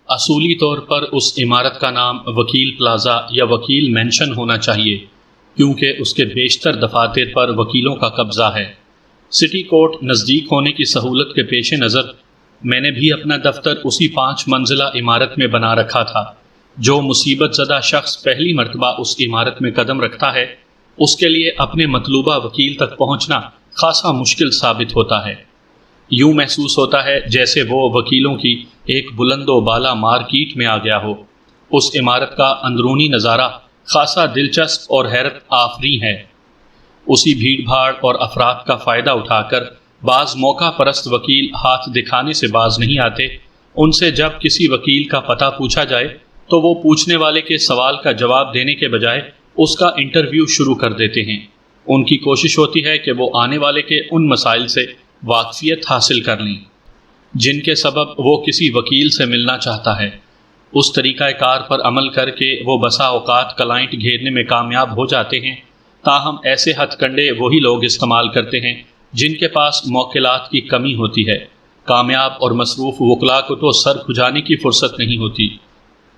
اصولی طور پر اس عمارت کا نام وکیل پلازا یا وکیل مینشن ہونا چاہیے، کیونکہ اس کے بیشتر دفاتر پر وکیلوں کا قبضہ ہے۔ سٹی کورٹ نزدیک ہونے کی سہولت کے پیش نظر میں نے بھی اپنا دفتر اسی 5 منزلہ عمارت میں بنا رکھا تھا۔ جو مصیبت زدہ شخص پہلی مرتبہ اس عمارت میں قدم رکھتا ہے، اس کے لیے اپنے مطلوبہ وکیل تک پہنچنا خاصا مشکل ثابت ہوتا ہے۔ یوں محسوس ہوتا ہے جیسے وہ وکیلوں کی ایک بلند و بالا مارکیٹ میں آ گیا ہو۔ اس عمارت کا اندرونی نظارہ خاصا دلچسپ اور حیرت آفریں ہے۔ اسی بھیڑ بھاڑ اور افراد کا فائدہ اٹھا کر بعض موقع پرست وکیل ہاتھ دکھانے سے باز نہیں آتے۔ ان سے جب کسی وکیل کا پتہ پوچھا جائے تو وہ پوچھنے والے کے سوال کا جواب دینے کے بجائے اس کا انٹرویو شروع کر دیتے ہیں۔ ان کی کوشش ہوتی ہے کہ وہ آنے والے کے ان مسائل سے واقفیت حاصل کر لیں جن کے سبب وہ کسی وکیل سے ملنا چاہتا ہے۔ اس طریقہ کار پر عمل کر کے وہ بسا اوقات کلائنٹ گھیرنے میں کامیاب ہو جاتے ہیں، تاہم ایسے ہتھ کنڈے وہی لوگ استعمال کرتے ہیں جن کے پاس موکلات کی کمی ہوتی ہے۔ کامیاب اور مصروف وکلاء کو تو سر کھجانے کی فرصت نہیں ہوتی۔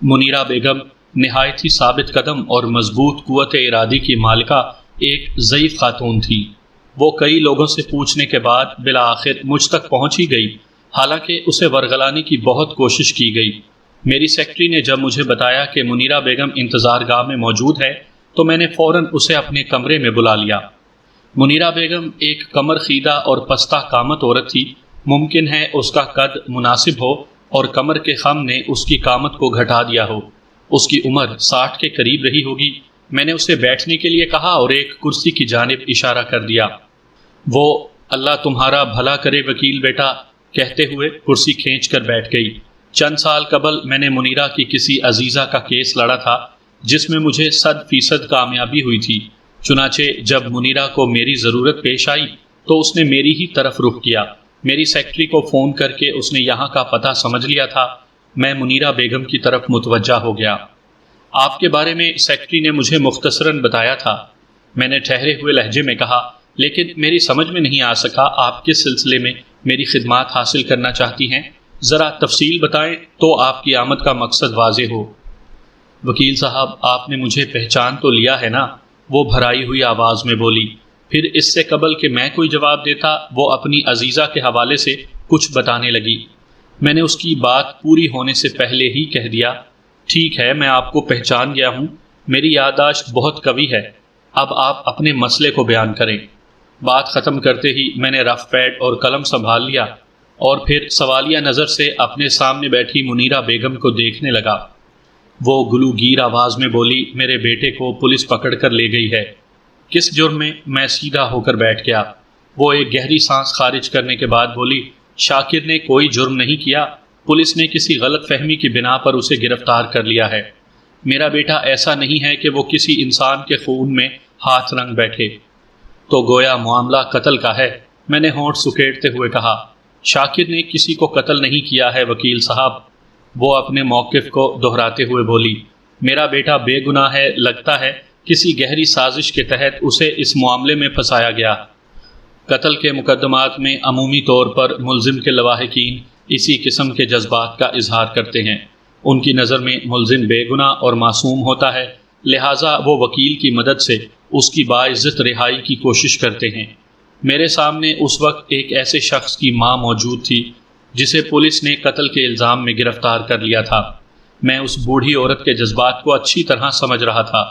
منیرہ بیگم نہایت ہی ثابت قدم اور مضبوط قوت ارادی کی مالکہ ایک ضعیف خاتون تھی۔ وہ کئی لوگوں سے پوچھنے کے بعد بالآخر مجھ تک پہنچ ہی گئی، حالانکہ اسے ورغلانے کی بہت کوشش کی گئی۔ میری سیکرٹری نے جب مجھے بتایا کہ منیرہ بیگم انتظار گاہ میں موجود ہے تو میں نے فوراً اسے اپنے کمرے میں بلا لیا۔ منیرہ بیگم ایک کمر خیدہ اور پستہ قامت عورت تھی۔ ممکن ہے اس کا قد مناسب ہو اور کمر کے خم نے اس کی قامت کو گھٹا دیا ہو۔ اس کی عمر 60 کے قریب رہی ہوگی۔ میں نے اسے بیٹھنے کے لیے کہا اور ایک کرسی کی جانب اشارہ کر دیا۔ وہ اللہ تمہارا بھلا کرے وکیل بیٹا کہتے ہوئے کرسی کھینچ کر بیٹھ گئی۔ چند سال قبل میں نے منیرہ کی کسی عزیزہ کا کیس لڑا تھا جس میں مجھے 100% کامیابی ہوئی تھی۔ چنانچہ جب منیرہ کو میری ضرورت پیش آئی تو اس نے میری ہی طرف رخ کیا۔ میری سیکرٹری کو فون کر کے اس نے یہاں کا پتہ سمجھ لیا تھا۔ میں منیرہ بیگم کی طرف متوجہ ہو گیا۔ آپ کے بارے میں سیکرٹری نے مجھے مختصراً بتایا تھا، میں نے ٹھہرے ہوئے لہجے میں کہا، لیکن میری سمجھ میں نہیں آ سکا آپ کس سلسلے میں میری خدمات حاصل کرنا چاہتی ہیں، ذرا تفصیل بتائیں تو آپ کی آمد کا مقصد واضح ہو۔ وکیل صاحب، آپ نے مجھے پہچان تو لیا ہے نا؟ وہ بھرائی ہوئی آواز میں بولی۔ پھر اس سے قبل کہ میں کوئی جواب دیتا وہ اپنی عزیزہ کے حوالے سے کچھ بتانے لگی۔ میں نے اس کی بات پوری ہونے سے پہلے ہی کہہ دیا، ٹھیک ہے میں آپ کو پہچان گیا ہوں، میری یادداشت بہت قوی ہے، اب آپ اپنے مسئلے کو بیان کریں۔ بات ختم کرتے ہی میں نے رف پیڈ اور قلم سنبھال لیا اور پھر سوالیہ نظر سے اپنے سامنے بیٹھی منیرہ بیگم کو دیکھنے لگا۔ وہ گلوگیر آواز میں بولی، میرے بیٹے کو پولیس پکڑ کر لے گئی ہے۔ کس جرم میں؟ میں سیدھا ہو کر بیٹھ گیا۔ وہ ایک گہری سانس خارج کرنے کے بعد بولی، شاکر نے کوئی جرم نہیں کیا، پولیس نے کسی غلط فہمی کی بنا پر اسے گرفتار کر لیا ہے۔ میرا بیٹا ایسا نہیں ہے کہ وہ کسی انسان کے خون میں ہاتھ رنگ بیٹھے۔ تو گویا معاملہ قتل کا ہے؟ میں نے ہونٹ سکیڑتے ہوئے کہا۔ شاکر نے کسی کو قتل نہیں کیا ہے وکیل صاحب، وہ اپنے موقف کو دہراتے ہوئے بولی۔ میرا بیٹا بے گناہ ہے، لگتا ہے کسی گہری سازش کے تحت اسے اس معاملے میں پھنسایا گیا۔ قتل کے مقدمات میں عمومی طور پر ملزم کے لواحقین اسی قسم کے جذبات کا اظہار کرتے ہیں۔ ان کی نظر میں ملزم بے گناہ اور معصوم ہوتا ہے، لہٰذا وہ وکیل کی مدد سے اس کی باعزت رہائی کی کوشش کرتے ہیں۔ میرے سامنے اس وقت ایک ایسے شخص کی ماں موجود تھی جسے پولیس نے قتل کے الزام میں گرفتار کر لیا تھا۔ میں اس بوڑھی عورت کے جذبات کو اچھی طرح سمجھ رہا تھا۔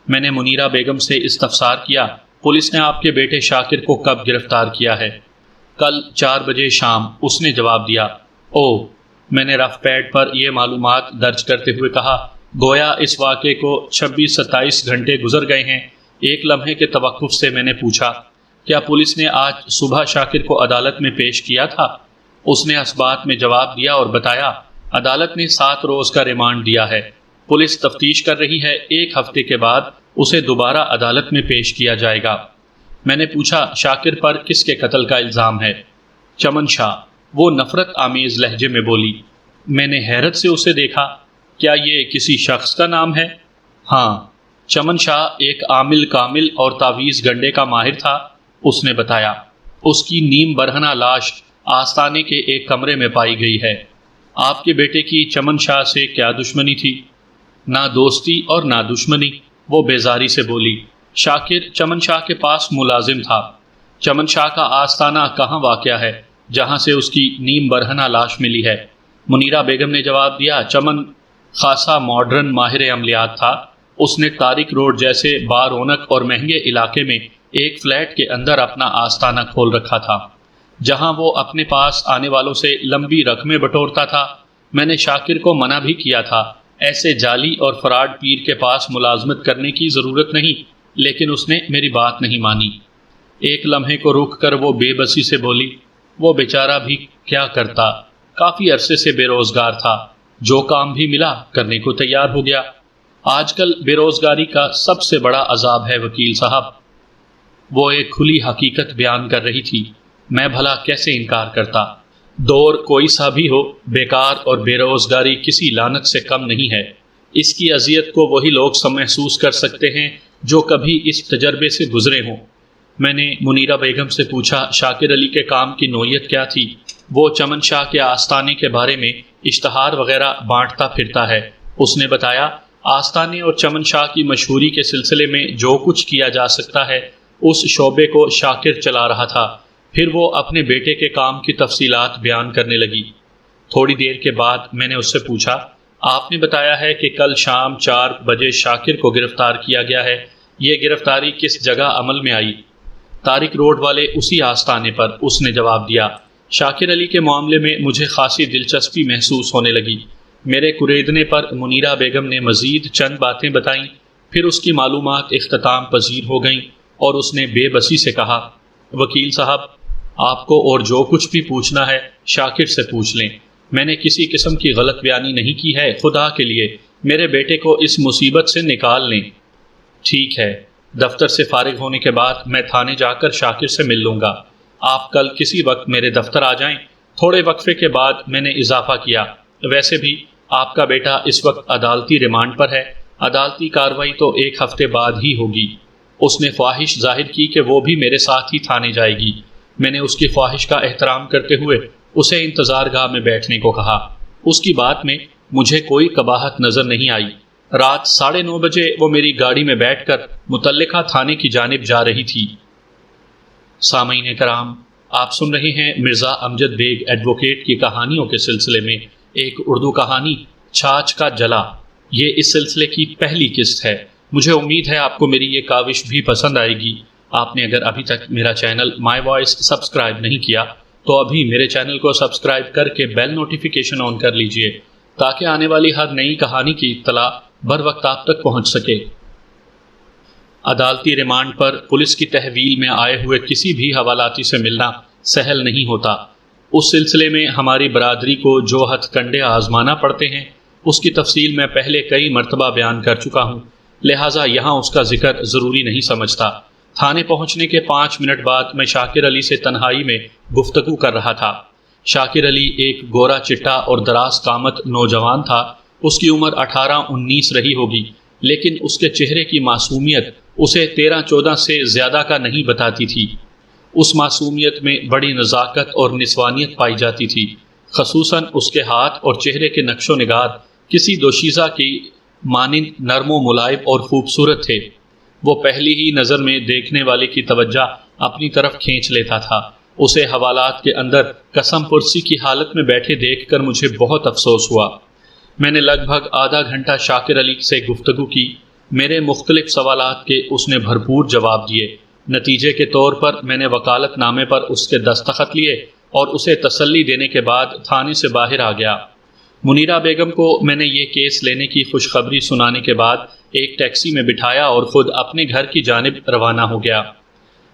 میں نے منیرہ بیگم سے استفسار کیا، پولیس نے آپ کے بیٹے شاکر کو کب گرفتار کیا ہے؟ کل 4 بجے شام، اس نے جواب دیا۔ اوہ، میں نے رف پیڈ پر یہ معلومات درج کرتے ہوئے کہا، گویا اس واقعے کو 26-27 گھنٹے گزر گئے ہیں۔ ایک لمحے کے توقف سے میں نے پوچھا، کیا پولیس نے آج صبح شاکر کو عدالت میں پیش کیا تھا؟ اس نے اسبات میں جواب دیا اور بتایا، عدالت نے 7 روز کا ریمانڈ دیا ہے، پولیس تفتیش کر رہی ہے، 1 ہفتے کے بعد اسے دوبارہ عدالت میں پیش کیا جائے گا۔ میں نے پوچھا، شاکر پر کس کے قتل کا الزام ہے؟ چمن شاہ، وہ نفرت آمیز لہجے میں بولی۔ میں نے حیرت سے اسے دیکھا، کیا یہ کسی شخص کا نام ہے؟ ہاں، چمن شاہ ایک عامل کامل اور تعویذ گنڈے کا ماہر تھا، اس نے بتایا۔ اس کی نیم برہنہ لاش آستانے کے ایک کمرے میں پائی گئی ہے۔ آپ کے بیٹے کی چمن شاہ سے کیا دشمنی تھی؟ نہ دوستی اور نہ دشمنی، وہ بیزاری سے بولی۔ شاکر چمن شاہ کے پاس ملازم تھا۔ چمن شاہ کا آستانہ کہاں واقع ہے جہاں سے اس کی نیم برہنہ لاش ملی ہے؟ منیرہ بیگم نے جواب دیا، چمن خاصا ماڈرن ماہر عملیات تھا۔ اس نے طارق روڈ جیسے بارونق اور مہنگے علاقے میں ایک فلیٹ کے اندر اپنا آستانہ کھول رکھا تھا جہاں وہ اپنے پاس آنے والوں سے لمبی رقمیں بٹورتا تھا۔ میں نے شاکر کو منع بھی کیا تھا، ایسے جعلی اور فراڈ پیر کے پاس ملازمت کرنے کی ضرورت نہیں، لیکن اس نے میری بات نہیں مانی۔ ایک لمحے کو رک کر وہ بے بسی سے بولی، وہ بیچارہ بھی کیا کرتا، کافی عرصے سے بے روزگار تھا، جو کام بھی ملا کرنے کو تیار ہو گیا۔ آج کل بے روزگاری کا سب سے بڑا عذاب ہے وکیل صاحب۔ وہ ایک کھلی حقیقت بیان کر رہی تھی، میں بھلا کیسے انکار کرتا؟ دور کوئی سا بھی ہو، بیکار اور بے روزگاری کسی لعنت سے کم نہیں ہے۔ اس کی اذیت کو وہی لوگ محسوس کر سکتے ہیں جو کبھی اس تجربے سے گزرے ہوں۔ میں نے منیرہ بیگم سے پوچھا، شاکر علی کے کام کی نوعیت کیا تھی؟ وہ چمن شاہ کے آستانے کے بارے میں اشتہار وغیرہ بانٹتا پھرتا ہے۔ اس نے بتایا، آستانے اور چمن شاہ کی مشہوری کے سلسلے میں جو کچھ کیا جا سکتا ہے اس شعبے کو شاکر چلا رہا تھا۔ پھر وہ اپنے بیٹے کے کام کی تفصیلات بیان کرنے لگی۔ تھوڑی دیر کے بعد میں نے اس سے پوچھا، آپ نے بتایا ہے کہ کل شام 4 بجے شاکر کو گرفتار کیا گیا ہے، یہ گرفتاری کس جگہ عمل میں آئی؟ طارق روڈ والے اسی آستانے پر، اس نے جواب دیا۔ شاکر علی کے معاملے میں مجھے خاصی دلچسپی محسوس ہونے لگی۔ میرے کریدنے پر منیرہ بیگم نے مزید چند باتیں بتائیں، پھر اس کی معلومات اختتام پذیر ہو گئیں اور اس نے بے بسی سے کہا، وکیل صاحب، آپ کو اور جو کچھ بھی پوچھنا ہے شاکر سے پوچھ لیں۔ میں نے کسی قسم کی غلط بیانی نہیں کی ہے، خدا کے لیے میرے بیٹے کو اس مصیبت سے نکال لیں۔ ٹھیک ہے، دفتر سے فارغ ہونے کے بعد میں تھانے جا کر شاکر سے مل لوں گا۔ آپ کل کسی وقت میرے دفتر آ جائیں۔ تھوڑے وقفے کے بعد میں نے اضافہ کیا، ویسے بھی آپ کا بیٹا اس وقت عدالتی ریمانڈ پر ہے، عدالتی کارروائی تو 1 ہفتے بعد ہی ہوگی۔ اس نے خواہش ظاہر کی کہ وہ بھی میرے ساتھ ہی تھانے جائے گی۔ میں نے اس کی خواہش کا احترام کرتے ہوئے اسے انتظار گاہ میں بیٹھنے کو کہا۔ اس کی بات میں مجھے کوئی قباحت نظر نہیں آئی۔ رات 9:30 بجے وہ میری گاڑی میں بیٹھ کر متعلقہ تھانے کی جانب جا رہی تھی۔ سامعین کرام، آپ سن رہے ہیں مرزا امجد بیگ ایڈوکیٹ کی کہانیوں کے سلسلے میں ایک اردو کہانی، چھاچھ کا جلا۔ یہ اس سلسلے کی پہلی قسط ہے۔ مجھے امید ہے آپ کو میری یہ کاوش بھی پسند آئے گی۔ آپ نے اگر ابھی تک میرا چینل مائی وائس سبسکرائب نہیں کیا تو ابھی میرے چینل کو سبسکرائب کر کے بیل نوٹیفیکیشن آن کر لیجئے تاکہ آنے والی ہر نئی کہانی کی اطلاع بر وقت آپ تک پہنچ سکے۔ عدالتی ریمانڈ پر پولیس کی تحویل میں آئے ہوئے کسی بھی حوالاتی سے ملنا سہل نہیں ہوتا۔ اس سلسلے میں ہماری برادری کو جو ہتھ کنڈے آزمانا پڑتے ہیں اس کی تفصیل میں پہلے کئی مرتبہ بیان کر چکا ہوں، لہٰذا یہاں اس کا ذکر ضروری نہیں سمجھتا۔ تھانے پہنچنے کے 5 منٹ بعد میں شاکر علی سے تنہائی میں گفتگو کر رہا تھا۔ شاکر علی ایک گورا چٹا اور دراز قامت نوجوان تھا۔ اس کی عمر 18-19 رہی ہوگی، لیکن اس کے چہرے کی معصومیت اسے 13-14 سے زیادہ کا نہیں بتاتی تھی۔ اس معصومیت میں بڑی نزاکت اور نسوانیت پائی جاتی تھی، خصوصاً اس کے ہاتھ اور چہرے کے نقش و نگار کسی دوشیزہ کی مانند نرم و ملائم اور خوبصورت تھے۔ وہ پہلی ہی نظر میں دیکھنے والے کی توجہ اپنی طرف کھینچ لیتا تھا۔ اسے حوالات کے اندر قسم پرسی کی حالت میں بیٹھے دیکھ کر مجھے بہت افسوس ہوا۔ میں نے لگ بھگ آدھا گھنٹہ شاکر علی سے گفتگو کی۔ میرے مختلف سوالات کے اس نے بھرپور جواب دیے۔ نتیجے کے طور پر میں نے وکالت نامے پر اس کے دستخط لیے اور اسے تسلی دینے کے بعد تھانے سے باہر آ گیا۔ منیرہ بیگم کو میں نے یہ کیس لینے کی خوشخبری سنانے کے بعد ایک ٹیکسی میں بٹھایا اور خود اپنے گھر کی جانب روانہ ہو گیا۔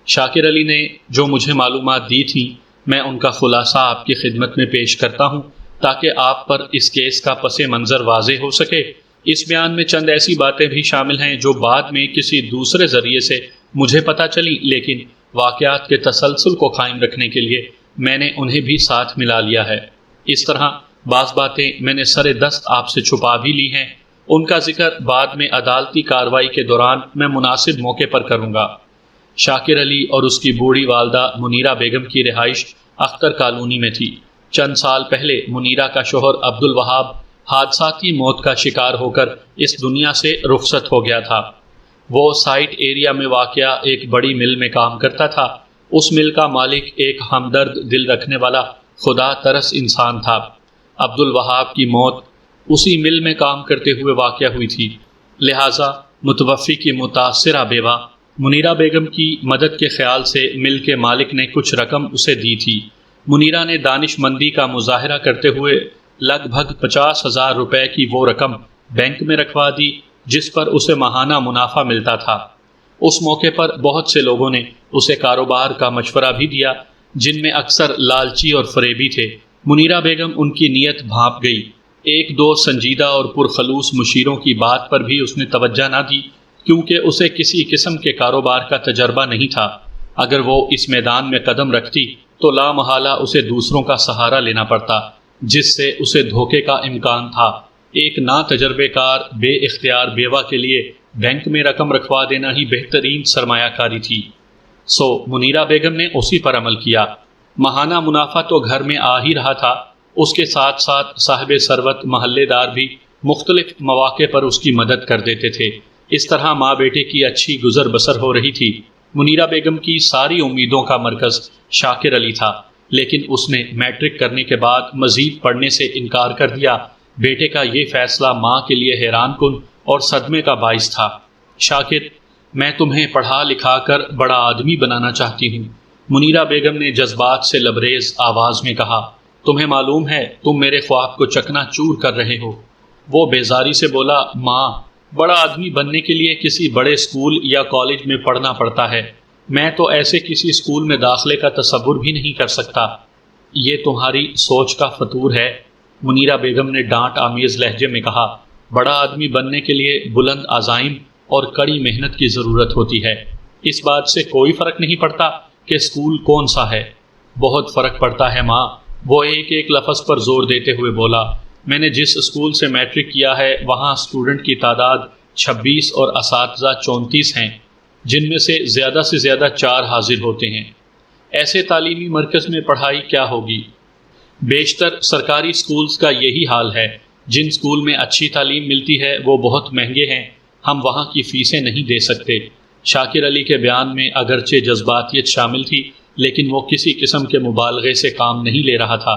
شاکر علی نے جو مجھے معلومات دی تھیں میں ان کا خلاصہ آپ کی خدمت میں پیش کرتا ہوں تاکہ آپ پر اس کیس کا پس منظر واضح ہو سکے۔ اس بیان میں چند ایسی باتیں بھی شامل ہیں جو بعد میں کسی دوسرے ذریعے سے مجھے پتہ چلی، لیکن واقعات کے تسلسل کو قائم رکھنے کے لیے میں نے انہیں بھی ساتھ ملا لیا ہے۔ اس طرح بعض باتیں میں نے سر دست آپ سے چھپا بھی لی ہیں، ان کا ذکر بعد میں عدالتی کارروائی کے دوران میں مناسب موقع پر کروں گا۔ شاکر علی اور اس کی بوڑھی والدہ منیرہ بیگم کی رہائش اختر کالونی میں تھی۔ چند سال پہلے منیرہ کا شوہر عبد الوہاب حادثاتی موت کا شکار ہو کر اس دنیا سے رخصت ہو گیا تھا۔ وہ سائٹ ایریا میں واقع ایک بڑی مل میں کام کرتا تھا۔ اس مل کا مالک ایک ہمدرد دل رکھنے والا خدا ترس انسان تھا۔ عبد الوہاب کی موت اسی مل میں کام کرتے ہوئے واقع ہوئی تھی، لہٰذا متوفی کی متاثرہ بیوہ منیرہ بیگم کی مدد کے خیال سے مل کے مالک نے کچھ رقم اسے دی تھی۔ منیرہ نے دانش مندی کا مظاہرہ کرتے ہوئے لگ بھگ 50,000 روپے کی وہ رقم بینک میں رکھوا دی جس پر اسے ماہانہ منافع ملتا تھا۔ اس موقع پر بہت سے لوگوں نے اسے کاروبار کا مشورہ بھی دیا، جن میں اکثر لالچی اور فریبی تھے۔ منیرہ بیگم ان کی نیت بھانپ گئی۔ ایک دو سنجیدہ اور پرخلوص مشیروں کی بات پر بھی اس نے توجہ نہ دی، کیونکہ اسے کسی قسم کے کاروبار کا تجربہ نہیں تھا۔ اگر وہ اس میدان میں قدم رکھتی تو لا محالہ اسے دوسروں کا سہارا لینا پڑتا، جس سے اسے دھوکے کا امکان تھا۔ ایک ناتجربے کار بے اختیار بیوہ کے لیے بینک میں رقم رکھوا دینا ہی بہترین سرمایہ کاری تھی۔ سو منیرہ بیگم نے اسی پر عمل کیا۔ ماہانہ منافع تو گھر میں آ ہی رہا تھا، اس کے ساتھ ساتھ صاحب ثروت محلے دار بھی مختلف مواقع پر اس کی مدد کر دیتے تھے۔ اس طرح ماں بیٹے کی اچھی گزر بسر ہو رہی تھی۔ منیرہ بیگم کی ساری امیدوں کا مرکز شاکر علی تھا، لیکن اس نے میٹرک کرنے کے بعد مزید پڑھنے سے انکار کر دیا۔ بیٹے کا یہ فیصلہ ماں کے لیے حیران کن اور صدمے کا باعث تھا۔ شاکر، میں تمہیں پڑھا لکھا کر بڑا آدمی بنانا چاہتی ہوں، منیرہ بیگم نے جذبات سے لبریز آواز میں کہا۔ تمہیں معلوم ہے تم میرے خواب کو چکنا چور کر رہے ہو۔ وہ بیزاری سے بولا، ماں، بڑا آدمی بننے کے لیے کسی بڑے اسکول یا کالج میں پڑھنا پڑتا ہے، میں تو ایسے کسی اسکول میں داخلے کا تصور بھی نہیں کر سکتا۔ یہ تمہاری سوچ کا فطور ہے، منیرہ بیگم نے ڈانٹ آمیز لہجے میں کہا۔ بڑا آدمی بننے کے لیے بلند عزائم اور کڑی محنت کی ضرورت ہوتی ہے۔ اس بات سے کوئی فرق نہیں پڑتا کہ اسکول کون سا ہے۔ بہت فرق پڑتا ہے ماں، وہ ایک لفظ پر زور دیتے ہوئے بولا۔ میں نے جس اسکول سے میٹرک کیا ہے وہاں اسٹوڈنٹ کی تعداد 26 اور اساتذہ 34 ہیں، جن میں سے زیادہ 4 حاضر ہوتے ہیں۔ ایسے تعلیمی مرکز میں پڑھائی کیا ہوگی؟ بیشتر سرکاری اسکولز کا یہی حال ہے۔ جن اسکول میں اچھی تعلیم ملتی ہے وہ بہت مہنگے ہیں، ہم وہاں کی فیسیں نہیں دے سکتے۔ شاکر علی کے بیان میں اگرچہ جذباتیت شامل تھی، لیکن وہ کسی قسم کے مبالغے سے کام نہیں لے رہا تھا۔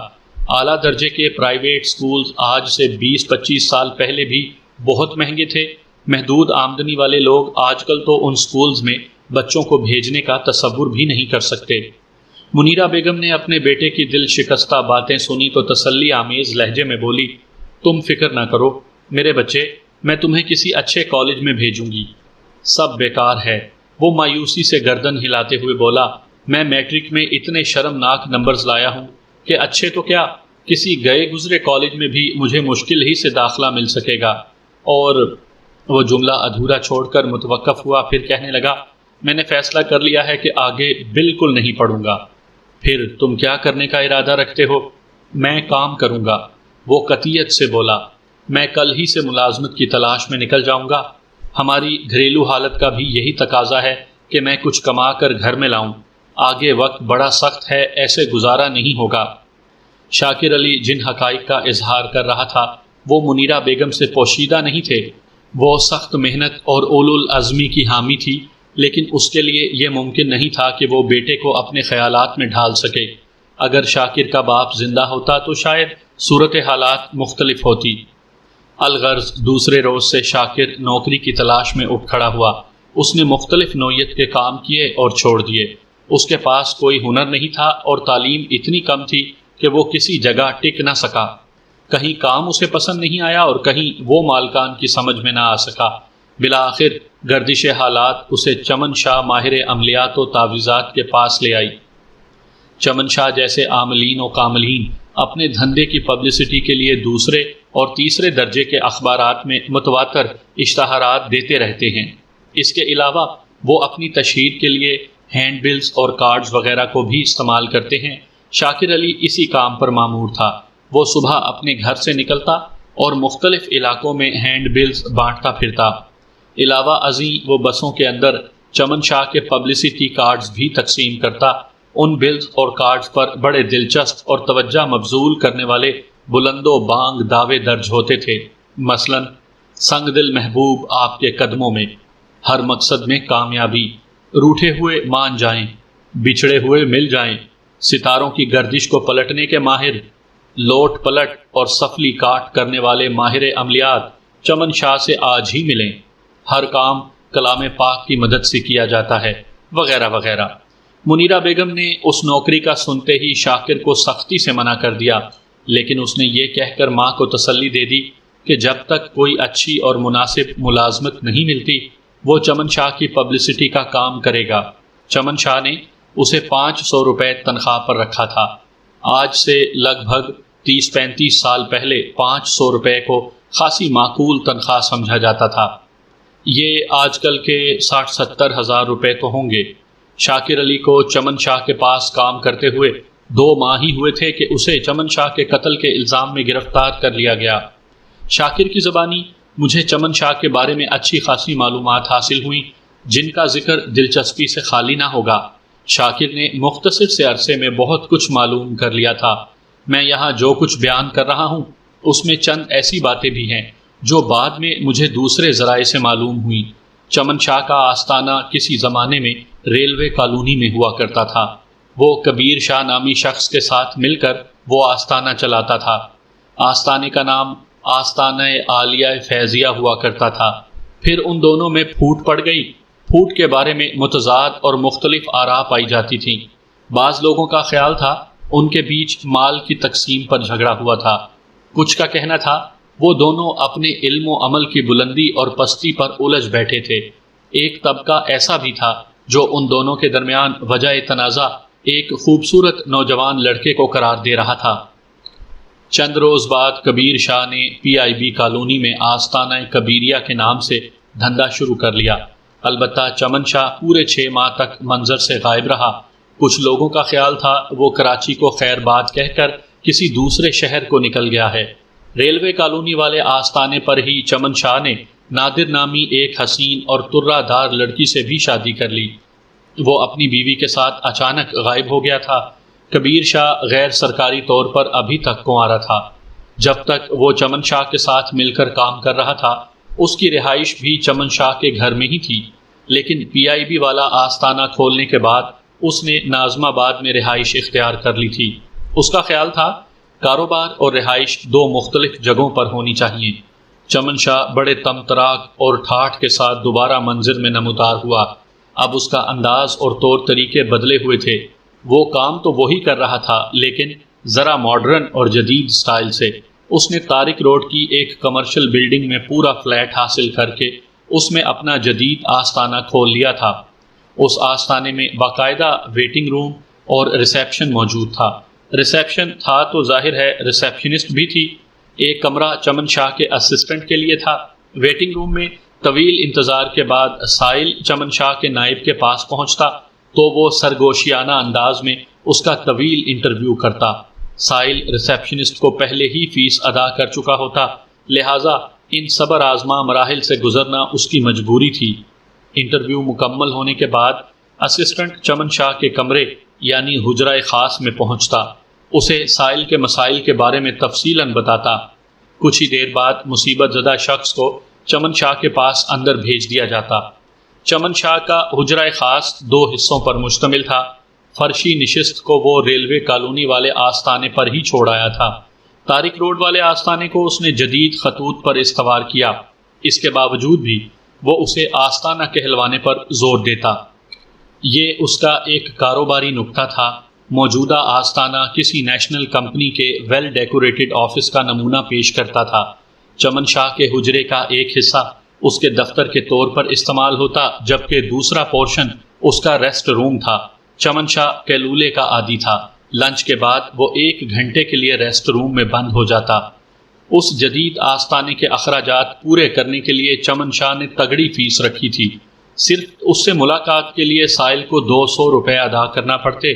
اعلیٰ درجے کے پرائیویٹ اسکولز آج سے 20-25 سال پہلے بھی بہت مہنگے تھے۔ محدود آمدنی والے لوگ آج کل تو ان اسکولز میں بچوں کو بھیجنے کا تصور بھی نہیں کر سکتے۔ منیرہ بیگم نے اپنے بیٹے کی دل شکستہ باتیں سنی تو تسلی آمیز لہجے میں بولی، تم فکر نہ کرو میرے بچے، میں تمہیں کسی اچھے کالج میں بھیجوں گی۔ سب بیکار ہے، وہ مایوسی سے گردن ہلاتے ہوئے بولا۔ میں میٹرک میں اتنے شرمناک نمبرز لایا ہوں کہ اچھے تو کیا، کسی گئے گزرے کالج میں بھی مجھے مشکل ہی سے داخلہ مل سکے گا۔ اور وہ جملہ ادھورا چھوڑ کر متوقف ہوا، پھر کہنے لگا، میں نے فیصلہ کر لیا ہے کہ آگے بالکل نہیں پڑھوں گا۔ پھر تم کیا کرنے کا ارادہ رکھتے ہو؟ میں کام کروں گا، وہ قطعیت سے بولا۔ میں کل ہی سے ملازمت کی تلاش میں نکل جاؤں گا۔ ہماری گھریلو حالت کا بھی یہی تقاضا ہے کہ میں کچھ کما کر گھر میں لاؤں۔ آگے وقت بڑا سخت ہے، ایسے گزارا نہیں ہوگا۔ شاکر علی جن حقائق کا اظہار کر رہا تھا وہ منیرہ بیگم سے پوشیدہ نہیں تھے۔ وہ سخت محنت اور اولو العزمی کی حامی تھی، لیکن اس کے لیے یہ ممکن نہیں تھا کہ وہ بیٹے کو اپنے خیالات میں ڈھال سکے۔ اگر شاکر کا باپ زندہ ہوتا تو شاید صورت حالات مختلف ہوتی۔ الغرض دوسرے روز سے شاکر نوکری کی تلاش میں اٹھ کھڑا ہوا۔ اس نے مختلف نوعیت کے کام کیے اور چھوڑ دیے۔ اس کے پاس کوئی ہنر نہیں تھا اور تعلیم اتنی کم تھی کہ وہ کسی جگہ ٹک نہ سکا۔ کہیں کام اسے پسند نہیں آیا اور کہیں وہ مالکان کی سمجھ میں نہ آ سکا۔ بالآخر گردش حالات اسے چمن شاہ ماہر عملیات و تعویذات کے پاس لے آئی۔ چمن شاہ جیسے عاملین و کاملین اپنے دھندے کی پبلسٹی کے لیے دوسرے اور تیسرے درجے کے اخبارات میں متواتر اشتہارات دیتے رہتے ہیں۔ اس کے علاوہ وہ اپنی تشہیر کے لیے ہینڈ بلز اور کارڈز وغیرہ کو بھی استعمال کرتے ہیں۔ شاکر علی اسی کام پر مامور تھا۔ وہ صبح اپنے گھر سے نکلتا اور مختلف علاقوں میں ہینڈ بلز بانٹتا پھرتا۔ علاوہ ازیں وہ بسوں کے اندر چمن شاہ کے پبلسٹی کارڈز بھی تقسیم کرتا ان بلز اور کارڈز پر بڑے دلچسپ اور توجہ مبذول کرنے والے بلند و بانگ دعوے درج ہوتے تھے، مثلا سنگ دل محبوب آپ کے قدموں میں، ہر مقصد میں کامیابی، روٹھے ہوئے مان جائیں، بچھڑے ہوئے مل جائیں، ستاروں کی گردش کو پلٹنے کے ماہر، لوٹ پلٹ اور سفلی کاٹ کرنے والے ماہر عملیات چمن شاہ سے آج ہی ملیں، ہر کام کلام پاک کی مدد سے کیا جاتا ہے، وغیرہ وغیرہ۔ منیرہ بیگم نے اس نوکری کا سنتے ہی شاکر کو سختی سے منع کر دیا، لیکن اس نے یہ کہہ کر ماں کو تسلی دے دی کہ جب تک کوئی اچھی اور مناسب ملازمت نہیں ملتی وہ چمن شاہ کی پبلسٹی کا کام کرے گا۔ چمن شاہ نے اسے 500 روپے تنخواہ پر رکھا تھا۔ آج سے لگ بھگ 30-35 سال پہلے 500 روپے کو خاصی معقول تنخواہ سمجھا جاتا تھا۔ یہ آج کل کے 60-70 ہزار روپے تو ہوں گے۔ شاکر علی کو چمن شاہ کے پاس کام کرتے ہوئے 2 ماہ ہی ہوئے تھے کہ اسے چمن شاہ کے قتل کے الزام میں گرفتار کر لیا گیا۔ شاکر کی زبانی مجھے چمن شاہ کے بارے میں اچھی خاصی معلومات حاصل ہوئیں جن کا ذکر دلچسپی سے خالی نہ ہوگا۔ شاکر نے مختصر سے عرصے میں بہت کچھ معلوم کر لیا تھا۔ میں یہاں جو کچھ بیان کر رہا ہوں اس میں چند ایسی باتیں بھی ہیں جو بعد میں مجھے دوسرے ذرائع سے معلوم ہوئیں۔ چمن شاہ کا آستانہ کسی زمانے میں ریلوے کالونی میں ہوا کرتا تھا۔ وہ کبیر شاہ نامی شخص کے ساتھ مل کر وہ آستانہ چلاتا تھا۔ آستانے کا نام آستانہ عالیہ فیضیہ ہوا کرتا تھا۔ پھر ان دونوں میں پھوٹ پڑ گئی۔ پھوٹ کے بارے میں متضاد اور مختلف آراء پائی جاتی تھیں۔ بعض لوگوں کا خیال تھا ان کے بیچ مال کی تقسیم پر جھگڑا ہوا تھا۔ کچھ کا کہنا تھا وہ دونوں اپنے علم و عمل کی بلندی اور پستی پر الجھ بیٹھے تھے۔ ایک طبقہ ایسا بھی تھا جو ان دونوں کے درمیان وجہ تنازع ایک خوبصورت نوجوان لڑکے کو قرار دے رہا تھا۔ چند روز بعد کبیر شاہ نے PIB کالونی میں آستانہ کبیریہ کے نام سے دھندا شروع کر لیا۔ البتہ چمن شاہ پورے 6 ماہ تک منظر سے غائب رہا۔ کچھ لوگوں کا خیال تھا وہ کراچی کو خیر بات کہہ کر کسی دوسرے شہر کو نکل گیا ہے۔ ریلوے کالونی والے آستانے پر ہی چمن شاہ نے نادر نامی ایک حسین اور ترہ دار لڑکی سے بھی شادی کر لی۔ وہ اپنی بیوی کے ساتھ اچانک غائب ہو گیا تھا۔ کبیر شاہ غیر سرکاری طور پر ابھی تک کنوارا تھا۔ جب تک وہ چمن شاہ کے ساتھ مل کر کام کر رہا تھا اس کی رہائش بھی چمن شاہ کے گھر میں ہی تھی، لیکن PIB والا آستانہ کھولنے کے بعد اس نے ناظم آباد میں رہائش اختیار کر لی تھی۔ اس کا خیال تھا کاروبار اور رہائش 2 مختلف جگہوں پر ہونی چاہیے۔ چمن شاہ بڑے تمطراق اور ٹھاٹھ کے ساتھ دوبارہ منظر میں نمودار ہوا۔ اب اس کا انداز اور طور طریقے بدلے ہوئے تھے۔ وہ کام تو وہی کر رہا تھا لیکن ذرا ماڈرن اور جدید سٹائل سے۔ اس نے طارق روڈ کی ایک کمرشل بلڈنگ میں پورا فلیٹ حاصل کر کے اس میں اپنا جدید آستانہ کھول لیا تھا۔ اس آستانے میں باقاعدہ ویٹنگ روم اور ریسیپشن موجود تھا۔ ریسیپشن تھا تو ظاہر ہے ریسیپشنسٹ بھی تھی۔ ایک کمرہ چمن شاہ کے اسسٹنٹ کے لیے تھا۔ ویٹنگ روم میں طویل انتظار کے بعد سائل چمن شاہ کے نائب کے پاس پہنچتا تو وہ سرگوشیانہ انداز میں اس کا طویل انٹرویو کرتا۔ سائل ریسیپشنسٹ کو پہلے ہی فیس ادا کر چکا ہوتا، لہٰذا ان صبر آزما مراحل سے گزرنا اس کی مجبوری تھی۔ انٹرویو مکمل ہونے کے بعد اسسٹنٹ چمن شاہ کے کمرے یعنی حجرہ خاص میں پہنچتا، اسے سائل کے مسائل کے بارے میں تفصیلاً بتاتا۔ کچھ ہی دیر بعد مصیبت زدہ شخص کو چمن شاہ کے پاس اندر بھیج دیا جاتا۔ چمن شاہ کا حجرہ خاص 2 حصوں پر مشتمل تھا۔ فرشی نشست کو وہ ریلوے کالونی والے آستانے پر ہی چھوڑ آیا تھا۔ طارق روڈ والے آستانے کو اس نے جدید خطوط پر استوار کیا۔ اس کے باوجود بھی وہ اسے آستانہ کہلوانے پر زور دیتا۔ یہ اس کا ایک کاروباری نکتہ تھا۔ موجودہ آستانہ کسی نیشنل کمپنی کے ویل ڈیکوریٹڈ آفس کا نمونہ پیش کرتا تھا۔ چمن شاہ کے حجرے کا ایک حصہ اس کے دفتر کے طور پر استعمال ہوتا جبکہ دوسرا پورشن اس کا ریسٹ روم تھا۔ چمن شاہ کیلولے کا عادی تھا۔ لنچ کے بعد وہ 1 گھنٹے کے لیے ریسٹ روم میں بند ہو جاتا۔ اس جدید آستانے کے اخراجات پورے کرنے کے لیے چمن شاہ نے تگڑی فیس رکھی تھی۔ صرف اس سے ملاقات کے لیے سائل کو 200 روپے ادا کرنا پڑتے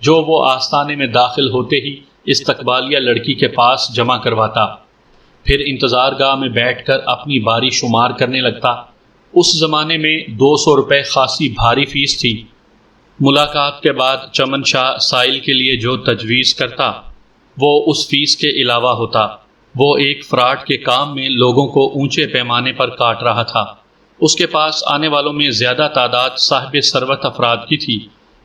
جو وہ آستانے میں داخل ہوتے ہی استقبالیہ لڑکی کے پاس جمع کرواتا۔ پھر انتظار گاہ میں بیٹھ کر اپنی باری شمار کرنے لگتا۔ اس زمانے میں 200 روپے خاصی بھاری فیس تھی۔ ملاقات کے بعد چمن شاہ سائل کے لیے جو تجویز کرتا وہ اس فیس کے علاوہ ہوتا۔ وہ ایک فراڈ کے کام میں لوگوں کو اونچے پیمانے پر کاٹ رہا تھا۔ اس کے پاس آنے والوں میں زیادہ تعداد صاحب ثروت افراد کی تھی۔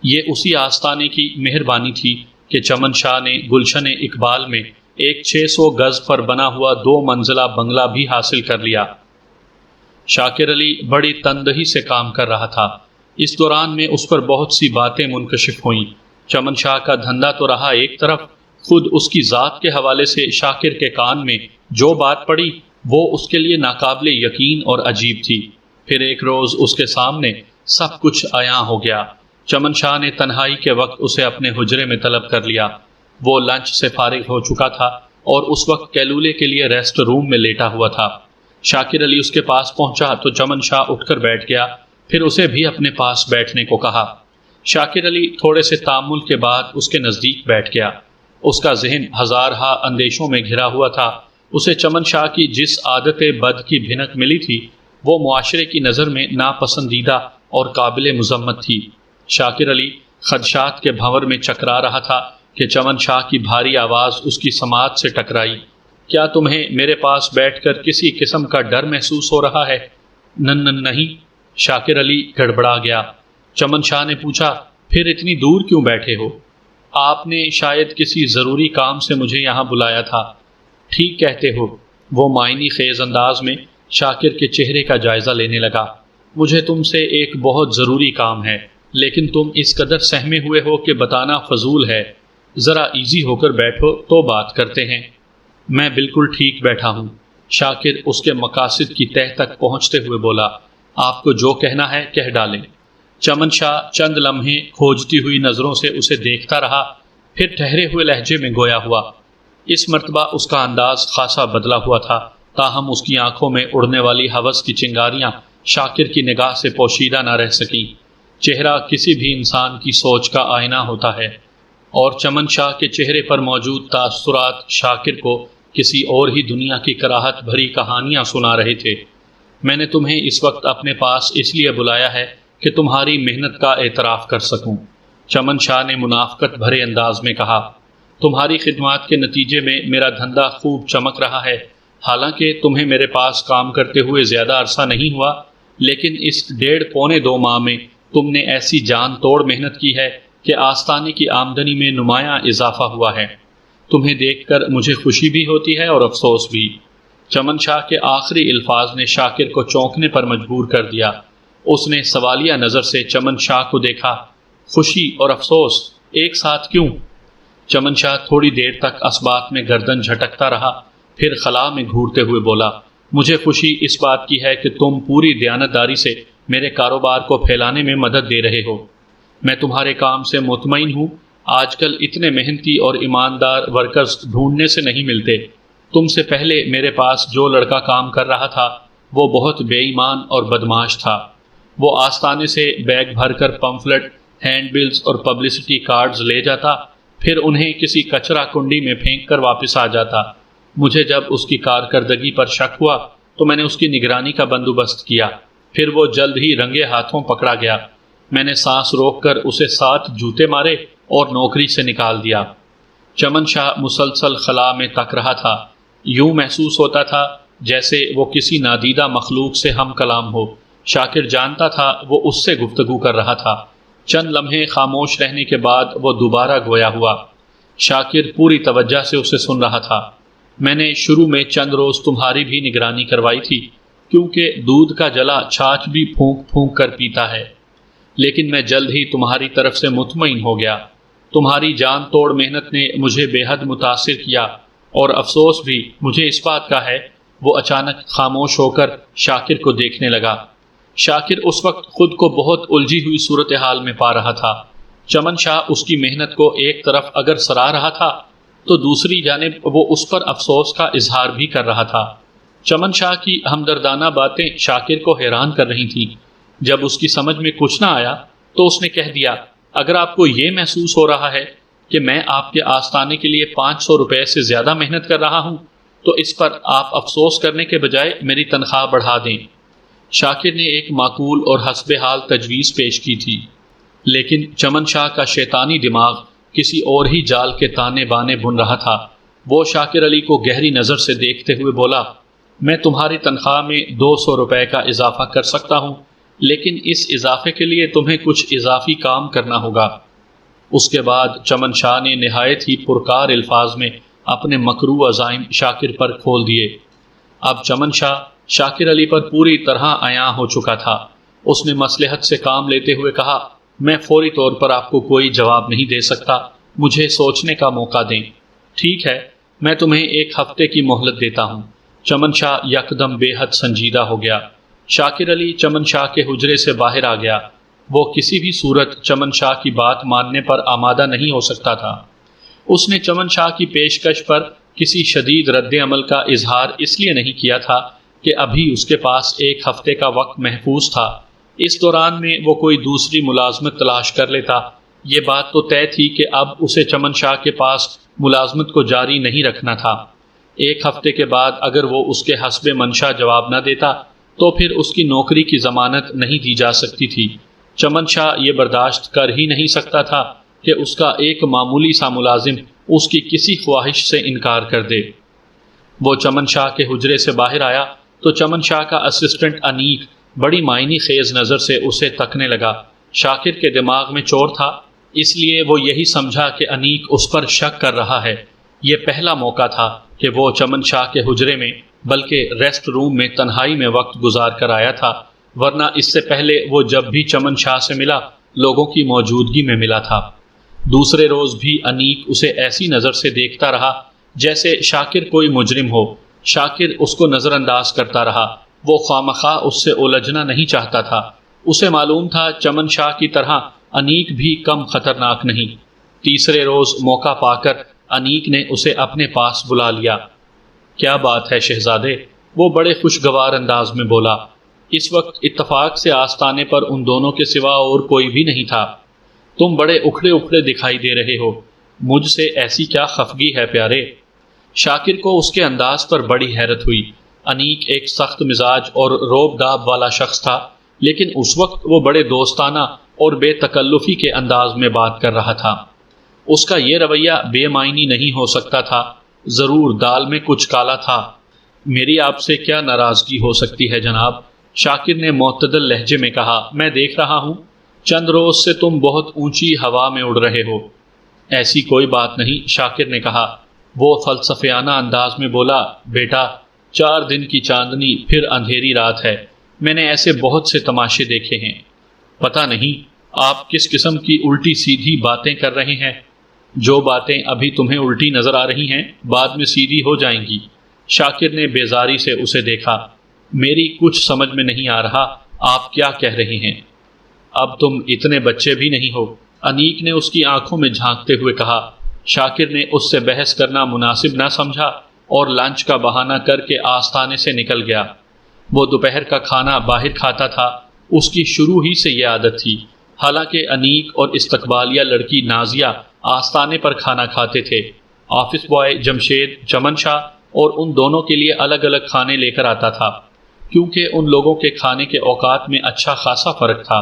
یہ اسی آستانے کی مہربانی تھی کہ چمن شاہ نے گلشن اقبال میں ایک 600 گز پر بنا ہوا 2 منزلہ بنگلہ بھی حاصل کر لیا۔ شاکر علی بڑی تندہی سے کام کر رہا تھا۔ اس دوران میں اس پر بہت سی باتیں منکشف ہوئیں۔ چمن شاہ کا دھندا تو رہا ایک طرف، خود اس کی ذات کے حوالے سے شاکر کے کان میں جو بات پڑی وہ اس کے لیے ناقابل یقین اور عجیب تھی۔ پھر ایک روز اس کے سامنے سب کچھ عیاں ہو گیا۔ چمن شاہ نے تنہائی کے وقت اسے اپنے حجرے میں طلب کر لیا۔ وہ لنچ سے فارغ ہو چکا تھا اور اس وقت کیلولے کے لیے ریسٹ روم میں لیٹا ہوا تھا۔ شاکر علی اس کے پاس پہنچا تو چمن شاہ اٹھ کر بیٹھ گیا، پھر اسے بھی اپنے پاس بیٹھنے کو کہا۔ شاکر علی تھوڑے سے تامل کے بعد اس کے نزدیک بیٹھ گیا۔ اس کا ذہن ہزارہا اندیشوں میں گھرا ہوا تھا۔ اسے چمن شاہ کی جس عادت بد کی بھنک ملی تھی وہ معاشرے کی نظر میں ناپسندیدہ اور قابل مذمت تھی۔ شاکر علی خدشات کے بھنور میں چکرا رہا تھا کہ چمن شاہ کی بھاری آواز اس کی سماعت سے ٹکرائی۔ کیا تمہیں میرے پاس بیٹھ کر کسی قسم کا ڈر محسوس ہو رہا ہے؟ نہیں۔ شاکر علی گڑبڑا گیا۔ چمن شاہ نے پوچھا، پھر اتنی دور کیوں بیٹھے ہو؟ آپ نے شاید کسی ضروری کام سے مجھے یہاں بلایا تھا۔ ٹھیک کہتے ہو۔ وہ معنی خیز انداز میں شاکر کے چہرے کا جائزہ لینے لگا۔ مجھے تم سے ایک بہت ضروری کام ہے، لیکن تم اس قدر سہمے ہوئے ہو کہ بتانا فضول ہے۔ ذرا ایزی ہو کر بیٹھو تو بات کرتے ہیں۔ میں بالکل ٹھیک بیٹھا ہوں۔ شاکر اس کے مقاصد کی تہہ تک پہنچتے ہوئے بولا، آپ کو جو کہنا ہے کہہ ڈالیں۔ چمن شاہ چند لمحے کھوجتی ہوئی نظروں سے اسے دیکھتا رہا، پھر ٹھہرے ہوئے لہجے میں گویا ہوا۔ اس مرتبہ اس کا انداز خاصا بدلا ہوا تھا، تاہم اس کی آنکھوں میں اڑنے والی ہوس کی چنگاریاں شاکر کی نگاہ سے پوشیدہ نہ رہ سکیں۔ چہرہ کسی بھی انسان کی سوچ کا آئینہ ہوتا ہے، اور چمن شاہ کے چہرے پر موجود تاثرات شاکر کو کسی اور ہی دنیا کی کراہت بھری کہانیاں سنا رہے تھے۔ میں نے تمہیں اس وقت اپنے پاس اس لیے بلایا ہے کہ تمہاری محنت کا اعتراف کر سکوں۔ چمن شاہ نے منافقت بھرے انداز میں کہا، تمہاری خدمات کے نتیجے میں میرا دھندا خوب چمک رہا ہے۔ حالانکہ تمہیں میرے پاس کام کرتے ہوئے زیادہ عرصہ نہیں ہوا، لیکن اس 1.5-2 ماہ میں تم نے ایسی جان توڑ محنت کی ہے کہ آستانے کی آمدنی میں نمایاں اضافہ ہوا ہے۔ تمہیں دیکھ کر مجھے خوشی بھی ہوتی ہے اور افسوس بھی۔ چمن شاہ کے آخری الفاظ نے شاکر کو چونکنے پر مجبور کر دیا۔ اس نے سوالیہ نظر سے چمن شاہ کو دیکھا۔ خوشی اور افسوس ایک ساتھ کیوں؟ چمن شاہ تھوڑی دیر تک اسبات میں گردن جھٹکتا رہا، پھر خلا میں گھورتے ہوئے بولا، مجھے خوشی اس بات کی ہے کہ تم پوری دیانتداری سے میرے کاروبار کو پھیلانے میں مدد دے رہے ہو۔ میں تمہارے کام سے مطمئن ہوں۔ آج کل اتنے محنتی اور ایماندار ورکرز ڈھونڈنے سے نہیں ملتے۔ تم سے پہلے میرے پاس جو لڑکا کام کر رہا تھا وہ بہت بے ایمان اور بدمعاش تھا۔ وہ آستانے سے بیگ بھر کر پمفلٹ، ہینڈ بلز اور پبلسٹی کارڈز لے جاتا، پھر انہیں کسی کچرا کنڈی میں پھینک کر واپس آ جاتا۔ مجھے جب اس کی کارکردگی پر شک ہوا تو میں نے اس کی نگرانی کا بندوبست کیا، پھر وہ جلد ہی رنگے ہاتھوں پکڑا گیا۔ میں نے سانس روک کر اسے 7 جوتے مارے اور نوکری سے نکال دیا۔ چمن شاہ مسلسل خلا میں تک رہا تھا۔ یوں محسوس ہوتا تھا جیسے وہ کسی نادیدہ مخلوق سے ہم کلام ہو۔ شاکر جانتا تھا وہ اس سے گفتگو کر رہا تھا۔ چند لمحے خاموش رہنے کے بعد وہ دوبارہ گویا ہوا۔ شاکر پوری توجہ سے اسے سن رہا تھا۔ میں نے شروع میں چند روز تمہاری بھی نگرانی کروائی تھی، کیونکہ دودھ کا جلا چھاچھ بھی پھونک پھونک کر پیتا ہے، لیکن میں جلد ہی تمہاری طرف سے مطمئن ہو گیا۔ تمہاری جان توڑ محنت نے مجھے بے حد متاثر کیا، اور افسوس بھی مجھے اس بات کا ہے۔ وہ اچانک خاموش ہو کر شاکر کو دیکھنے لگا۔ شاکر اس وقت خود کو بہت الجھی ہوئی صورتحال میں پا رہا تھا۔ چمن شاہ اس کی محنت کو ایک طرف اگر سراہ رہا تھا تو دوسری جانب وہ اس پر افسوس کا اظہار بھی کر رہا تھا۔ چمن شاہ کی ہمدردانہ باتیں شاکر کو حیران کر رہی تھیں۔ جب اس کی سمجھ میں کچھ نہ آیا تو اس نے کہہ دیا، اگر آپ کو یہ محسوس ہو رہا ہے کہ میں آپ کے آستانے کے لیے 500 روپے سے زیادہ محنت کر رہا ہوں تو اس پر آپ افسوس کرنے کے بجائے میری تنخواہ بڑھا دیں۔ شاکر نے ایک معقول اور حسب حال تجویز پیش کی تھی۔ لیکن چمن شاہ کا شیطانی دماغ کسی اور ہی جال کے تانے بانے بن رہا تھا۔ وہ شاکر علی کو گہری نظر سے دیکھتے ہوئے بولا، میں تمہاری تنخواہ میں 200 روپے کا اضافہ کر سکتا ہوں، لیکن اس اضافے کے لیے تمہیں کچھ اضافی کام کرنا ہوگا۔ اس کے بعد چمن شاہ نے نہایت ہی پرکار الفاظ میں اپنے مکروہ عزائم شاکر پر کھول دیے۔ اب چمن شاہ شاکر علی پر پوری طرح عیاں ہو چکا تھا۔ اس نے مصلحت سے کام لیتے ہوئے کہا، میں فوری طور پر آپ کو کوئی جواب نہیں دے سکتا، مجھے سوچنے کا موقع دیں۔ ٹھیک ہے، میں تمہیں 1 ہفتے کی مہلت دیتا ہوں۔ چمن شاہ یکدم بے حد سنجیدہ ہو گیا۔ شاکر علی چمن شاہ کے حجرے سے باہر آ گیا۔ وہ کسی بھی صورت چمن شاہ کی بات ماننے پر آمادہ نہیں ہو سکتا تھا۔ اس نے چمن شاہ کی پیشکش پر کسی شدید رد عمل کا اظہار اس لیے نہیں کیا تھا کہ ابھی اس کے پاس 1 ہفتے کا وقت محفوظ تھا۔ اس دوران میں وہ کوئی دوسری ملازمت تلاش کر لیتا۔ یہ بات تو طے تھی کہ اب اسے چمن شاہ کے پاس ملازمت کو جاری نہیں رکھنا تھا۔ 1 ہفتے کے بعد اگر وہ اس کے حسب منشا جواب نہ دیتا تو پھر اس کی نوکری کی ضمانت نہیں دی جا سکتی تھی۔ چمن شاہ یہ برداشت کر ہی نہیں سکتا تھا کہ اس کا ایک معمولی سا ملازم اس کی کسی خواہش سے انکار کر دے۔ وہ چمن شاہ کے حجرے سے باہر آیا تو چمن شاہ کا اسسٹنٹ انیک بڑی معنی خیز نظر سے اسے تکنے لگا۔ شاکر کے دماغ میں چور تھا، اس لیے وہ یہی سمجھا کہ انیک اس پر شک کر رہا ہے۔ یہ پہلا موقع تھا کہ وہ چمن شاہ کے حجرے میں بلکہ ریسٹ روم میں تنہائی میں وقت گزار کر آیا تھا، ورنہ اس سے پہلے وہ جب بھی چمن شاہ سے ملا لوگوں کی موجودگی میں ملا تھا۔ دوسرے روز بھی انیک اسے ایسی نظر سے دیکھتا رہا جیسے شاکر کوئی مجرم ہو۔ شاکر اس کو نظر انداز کرتا رہا۔ وہ خوامخواہ اس سے الجھنا نہیں چاہتا تھا۔ اسے معلوم تھا چمن شاہ کی طرح انیک بھی کم خطرناک نہیں۔ تیسرے روز موقع پا کر انیک نے اسے اپنے پاس بلا لیا۔ کیا بات ہے شہزادے؟ وہ بڑے خوشگوار انداز میں بولا۔ اس وقت اتفاق سے آستانے پر ان دونوں کے سوا اور کوئی بھی نہیں تھا۔ تم بڑے اکھڑے اکھڑے دکھائی دے رہے ہو، مجھ سے ایسی کیا خفگی ہے پیارے؟ شاکر کو اس کے انداز پر بڑی حیرت ہوئی۔ انیک ایک سخت مزاج اور روب داب والا شخص تھا، لیکن اس وقت وہ بڑے دوستانہ اور بے تکلفی کے انداز میں بات کر رہا تھا۔ اس کا یہ رویہ بے معنی نہیں ہو سکتا تھا، ضرور دال میں کچھ کالا تھا۔ میری آپ سے کیا ناراضگی ہو سکتی ہے جناب؟ شاکر نے معتدل لہجے میں کہا، میں دیکھ رہا ہوں چند روز سے تم بہت اونچی ہوا میں اڑ رہے ہو۔ ایسی کوئی بات نہیں، شاکر نے کہا۔ وہ فلسفیانہ انداز میں بولا، بیٹا 4 دن کی چاندنی پھر اندھیری رات ہے۔ میں نے ایسے بہت سے تماشے دیکھے ہیں۔ پتہ نہیں آپ کس قسم کی الٹی سیدھی باتیں کر رہے ہیں۔ جو باتیں ابھی تمہیں الٹی نظر آ رہی ہیں بعد میں سیدھی ہو جائیں گی۔ شاکر نے بیزاری سے اسے دیکھا۔ میری کچھ سمجھ میں نہیں آ رہا، آپ کیا کہہ رہے ہیں؟ اب تم اتنے بچے بھی نہیں ہو، انیک نے اس کی آنکھوں میں جھانکتے ہوئے کہا۔ شاکر نے اس سے بحث کرنا مناسب نہ سمجھا اور لنچ کا بہانہ کر کے آستانے سے نکل گیا۔ وہ دوپہر کا کھانا باہر کھاتا تھا، اس کی شروع ہی سے یہ عادت تھی۔ حالانکہ انیک اور استقبالیہ لڑکی نازیہ آستانے پر کھانا کھاتے تھے، آفس بوائے جمشید چمن شاہ اور ان دونوں کے لیے الگ الگ کھانے لے کر آتا تھا، کیونکہ ان لوگوں کے کھانے کے اوقات میں اچھا خاصا فرق تھا۔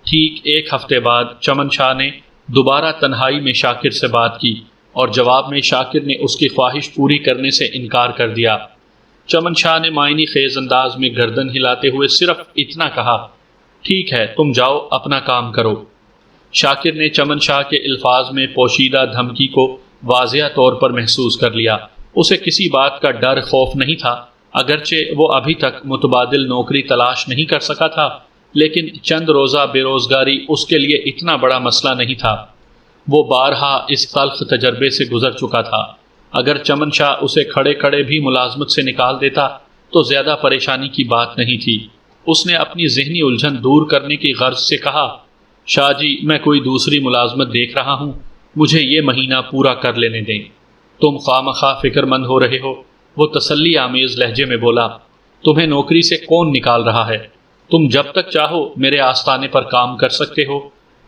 ٹھیک 1 ہفتے بعد چمن شاہ نے دوبارہ تنہائی میں شاکر سے بات کی اور جواب میں شاکر نے اس کی خواہش پوری کرنے سے انکار کر دیا۔ چمن شاہ نے معنی خیز انداز میں گردن ہلاتے ہوئے صرف اتنا کہا، ٹھیک ہے تم جاؤ اپنا کام کرو۔ شاکر نے چمن شاہ کے الفاظ میں پوشیدہ دھمکی کو واضح طور پر محسوس کر لیا۔ اسے کسی بات کا ڈر خوف نہیں تھا، اگرچہ وہ ابھی تک متبادل نوکری تلاش نہیں کر سکا تھا، لیکن چند روزہ بے روزگاری اس کے لیے اتنا بڑا مسئلہ نہیں تھا۔ وہ بارہا اس تلخ تجربے سے گزر چکا تھا۔ اگر چمن شاہ اسے کھڑے کھڑے بھی ملازمت سے نکال دیتا تو زیادہ پریشانی کی بات نہیں تھی۔ اس نے اپنی ذہنی الجھن دور کرنے کی غرض سے کہا، شاہ جی میں کوئی دوسری ملازمت دیکھ رہا ہوں، مجھے یہ مہینہ پورا کر لینے دیں۔ تم خواہ فکر مند ہو رہے ہو، وہ تسلی آمیز لہجے میں بولا۔ تمہیں نوکری سے کون نکال رہا ہے؟ تم جب تک چاہو میرے آستانے پر کام کر سکتے ہو،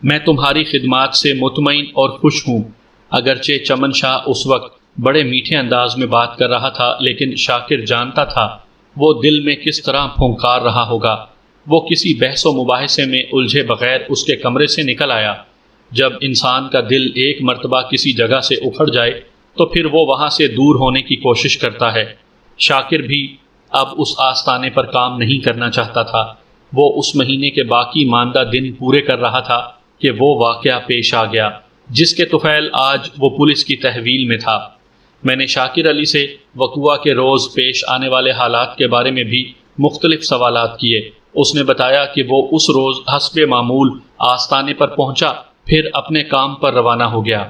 میں تمہاری خدمات سے مطمئن اور خوش ہوں۔ اگرچہ چمن شاہ اس وقت بڑے میٹھے انداز میں بات کر رہا تھا، لیکن شاکر جانتا تھا وہ دل میں کس طرح پھونکار رہا ہوگا۔ وہ کسی بحث و مباحثے میں الجھے بغیر اس کے کمرے سے نکل آیا۔ جب انسان کا دل ایک مرتبہ کسی جگہ سے اکھڑ جائے تو پھر وہ وہاں سے دور ہونے کی کوشش کرتا ہے۔ شاکر بھی اب اس آستانے پر کام نہیں کرنا چاہتا تھا۔ وہ اس مہینے کے باقی ماندہ دن پورے کر رہا تھا کہ وہ واقعہ پیش آ گیا جس کے طفیل آج وہ پولیس کی تحویل میں تھا۔ میں نے شاکر علی سے وقوعہ کے روز پیش آنے والے حالات کے بارے میں بھی مختلف سوالات کیے۔ اس نے بتایا کہ وہ اس روز حسب معمول آستانے پر پہنچا، پھر اپنے کام پر روانہ ہو گیا۔